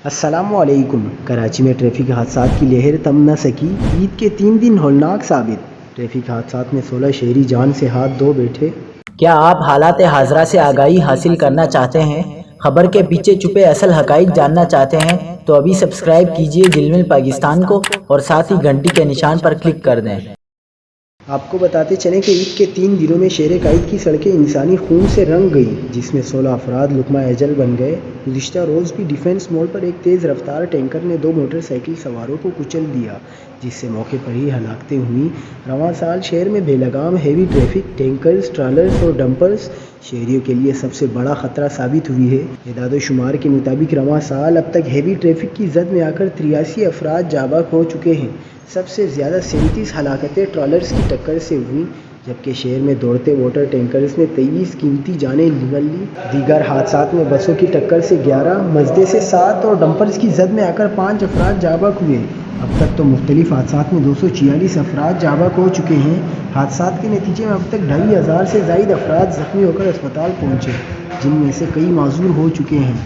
السلام علیکم۔ کراچی میں ٹریفک حادثات کی لہر تھم نہ سکی۔ عید کے 3 دن ہولناک ثابت۔ ٹریفک حادثات میں 16 شہری جان سے ہاتھ دھو بیٹھے۔ کیا آپ حالات حاضرہ سے آگاہی حاصل کرنا چاہتے ہیں؟ خبر کے پیچھے چھپے اصل حقائق جاننا چاہتے ہیں تو ابھی سبسکرائب کیجئے جلمل پاکستان کو اور ساتھ ہی گھنٹی کے نشان پر کلک کر دیں۔ آپ کو بتاتے چلیں کہ عید کے 3 دنوں میں شہر قائد کی سڑکیں انسانی خون سے رنگ گئی، جس میں 16 افراد لقمہ اجل بن گئے۔ گزشتہ روز بھی ڈیفنس موڑ پر ایک تیز رفتار ٹینکر نے 2 موٹر سائیکل سواروں کو کچل دیا، جس سے موقع پر ہی ہلاکتیں ہوئیں۔ رواں سال شہر میں بے لگام ہیوی ٹریفک، ٹینکرز، ٹرالرز اور ڈمپرز شہریوں کے لیے سب سے بڑا خطرہ ثابت ہوئی ہے۔ اعداد و شمار کے مطابق رواں سال اب تک ہیوی ٹریفک کی زد میں آ کر 83 افراد جاں بحق ہو چکے ہیں۔ سب سے زیادہ 37 ہلاکتیں ٹرالرز کی ٹکر سے ہوئیں، جبکہ شہر میں دوڑتے واٹر ٹینکرز نے 23 قیمتی جانیں نگل لی۔ دیگر حادثات میں بسوں کی ٹکر سے 11، مزدے سے 7 اور ڈمپرز کی زد میں آ کر 5 افراد جاں بحق ہوئے۔ اب تک تو مختلف حادثات میں 246 افراد جاں بحق ہو چکے ہیں۔ حادثات کے نتیجے میں اب تک 2500 سے زائد افراد زخمی ہو کر اسپتال پہنچے، جن میں سے کئی معذور ہو چکے ہیں۔